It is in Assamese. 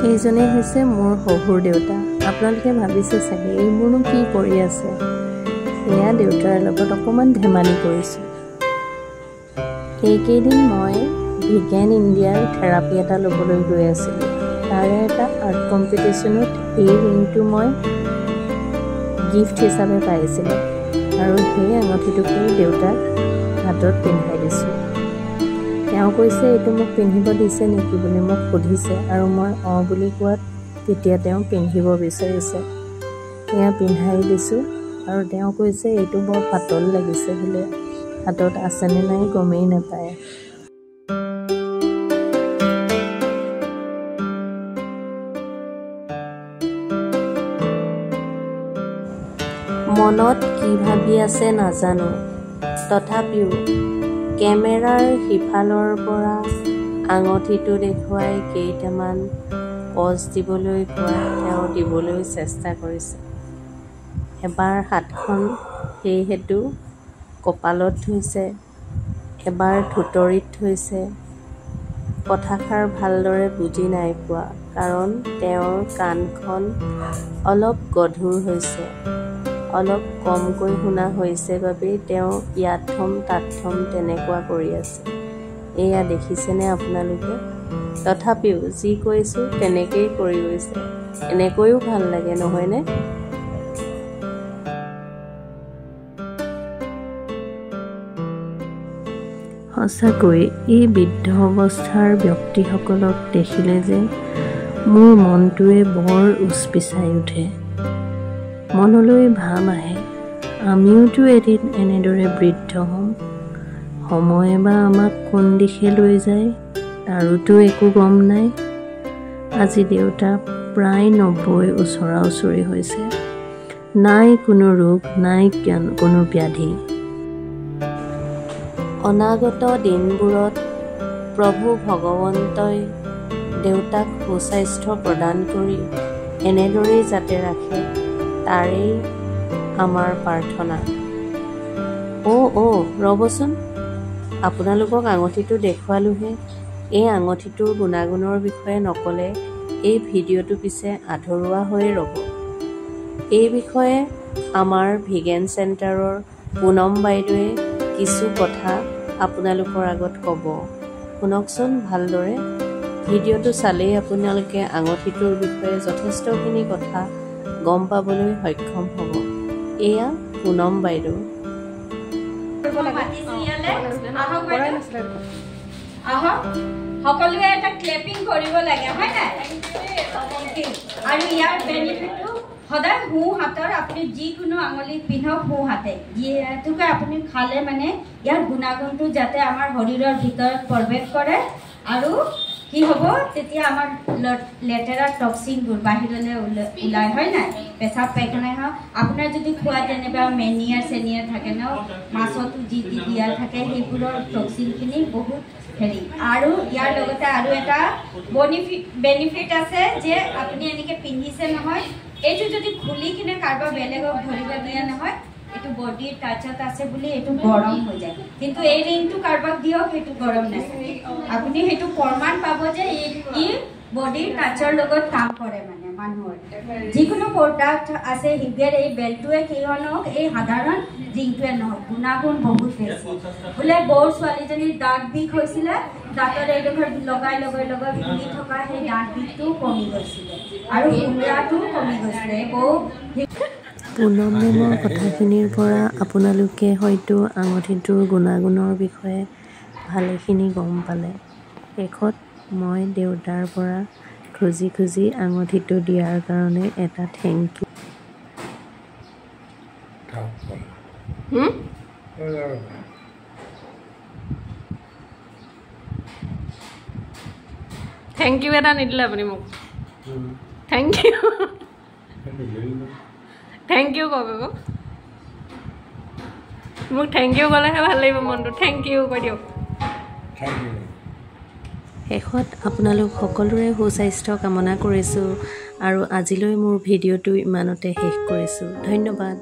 এইজনে হৈছে মোৰ শহুৰ দেউতা। আপোনালোকে ভাবিছে চাগে এইবোৰনো কি কৰি আছে। এয়া দেউতাৰ লগত অকণমান ধেমালি কৰিছোঁ। এইকেইদিন মই ভিগেন ইণ্ডিয়াৰ থেৰাপি এটা ল'বলৈ গৈ আছিলোঁ। তাৰে এটা আৰ্ট কম্পিটিশ্যনত এই ৰিংটো মই গিফ্ট হিচাপে পাইছিলোঁ আৰু সেই আঙঠিটোকে দেউতাক হাতত পিন্ধাই দিছোঁ। তেওঁ কৈছে এইটো মোক পিন্ধিব দিছে নেকি বুলি মোক সুধিছে আৰু মই অঁ বুলি কোৱাত তেতিয়া তেওঁ পিন্ধিব বিচাৰিছে। এয়া পিন্ধাই দিছোঁ আৰু তেওঁ কৈছে এইটো বৰ পাতল লাগিছে বোলে, হাতত আছেনে নাই গমেই নাপায়। মনত কি ভাবি আছে নাজানো, তথাপিও কেমেৰাৰ সিফালৰ পৰা আঙঠিটো দেখুৱাই কেইটামান পজ দিবলৈ কোৱাত তেওঁ দিবলৈ চেষ্টা কৰিছে। এবাৰ হাতখন সেইহেতু কপালত থৈছে, এবাৰ থুতৰিত থৈছে। কথাষাৰ ভালদৰে বুজি নাই পোৱা কাৰণ তেওঁৰ কাণখন অলপ গধুৰ হৈছে। অলপ কমকৈ শুনা হৈছে বাবেই তেওঁ ইয়াত থম তাত থম তেনেকুৱা কৰি আছে। এয়া দেখিছেনে আপোনালোকে? তথাপিও যি কৈছোঁ তেনেকেই কৰি গৈছে। এনেকৈও ভাল লাগে নহয়নে? সঁচাকৈ এই বৃদ্ধ অৱস্থাৰ ব্যক্তিসকলক দেখিলে যে মোৰ মনটোৱে বৰ উচপিচাই উঠে। মনলৈ ভাৱ আহে আমিওতো এদিন এনেদৰে বৃদ্ধ হ'ম। সময়ে বা আমাক কোন দিশে লৈ যায় তাৰোতো একো গম নাই। আজি দেউতা প্ৰায় 90 ওচৰা ওচৰি হৈছে। নাই কোনো ৰোগ, নাই কোনো ব্যাধি। অনাগত দিনবোৰত প্ৰভু ভগৱন্তই দেউতাক সুস্বাস্থ্য প্ৰদান কৰি এনেদৰেই যাতে ৰাখে তাৰেই আমাৰ প্ৰাৰ্থনা। ৰ'বচোন, আপোনালোকক আঙঠিটো দেখুৱালোহে। এই আঙঠিটোৰ গুণাগুণৰ বিষয়ে নক'লে এই ভিডিঅ'টো পিছে আধৰুৱা হৈ ৰ'ব। এই বিষয়ে আমাৰ ভিগেন চেণ্টাৰৰ পুনম বাইদেৱে কিছু কথা আপোনালোকৰ আগত ক'ব। শুনকচোন ভালদৰে। ভিডিঅ'টো চালেই আপোনালোকে আঙঠিটোৰ বিষয়ে যথেষ্টখিনি কথা গম পাবলৈ সক্ষম হ'ব। এয়া পুনম বাইদেউ। সকলোৱে এটা ক্লেপিং কৰিব লাগে হয় নাই? আৰু ইয়াৰ বেনিফিটটো সদায় সোঁ হাতৰ আপুনি যিকোনো আঙুলিত পিন্ধক সোঁ হাতে, যিহেতুকে আপুনি খালে মানে ইয়াৰ গুণাগুণটো যাতে আমাৰ শৰীৰৰ ভিতৰত প্ৰৱেশ কৰে আৰু কি হ'ব তেতিয়া আমাৰ লেতেৰা টক্সিনবোৰ বাহিৰলৈ ওলাই হয় নাই? পেচাব পায়খানা হওক, আপোনাৰ যদি খোৱা যেনিবা মেনিয়াৰ চেনিয়াৰ থাকে ন, মাছতো যি দিয়া থাকে সেইবোৰৰ টক্সিনখিনি বহুত হেৰি। আৰু ইয়াৰ লগতে আৰু এটা বেনিফিট আছে যে আপুনি এনেকৈ পিন্ধিছে নহয়, এইটো যদি খুলি কিনে কাৰোবাৰ বেলেগক ধৰিব দিয়া নহয়, এইটো বডিৰ টাচত আছে বুলি এইটো গৰম হৈ যায়। কিন্তু এই ৰিংটো কাৰোবাক দিয়ক সেইটো গৰম নাথাকে। আপুনি সেইটো প্ৰমাণ পাব যে ই বডিৰ টাচৰ লগত কাম কৰে। মানে মানুহৰ যিকোনো প্ৰডাক্ট আছে হিগেৰ এই বেল্টটোৱে কিয়নক এই সাধাৰণ ৰিংটোৱে নহওক, গুণাগুণ বহুত বেছি। বোলে বৰ ছোৱালীজনীৰ দাঁত বিষ হৈছিলে, দাঁতৰ এইডোখৰ লগাই ফুলি থকা সেই দাঁত বিষটোও কমি গৈছিলে আৰু সুৰাটোও কমি গৈছিলে। পুনম মেমৰ কথাখিনিৰ পৰা আপোনালোকে হয়তো আঙঠিটোৰ গুণাগুণৰ বিষয়ে ভালেখিনি গম পালে। শেষত মই দেউতাৰ পৰা খুজি খুজি আঙঠিটো দিয়াৰ কাৰণে এটা থেংক ইউ। থেংক ইউ এটা নিদিলে আপুনি মোক। থেংক ইউ থেংক ইউ কওক আকৌ। মোক থেংক ইউ ক'লেহে ভাল লাগিব মনটো। থেংক ইউ কৈ দিয়ক। শেষত আপোনালোক সকলোৰে সুস্বাস্থ্য কামনা কৰিছোঁ আৰু আজিলৈ মোৰ ভিডিঅ'টো ইমানতে শেষ কৰিছোঁ। ধন্যবাদ।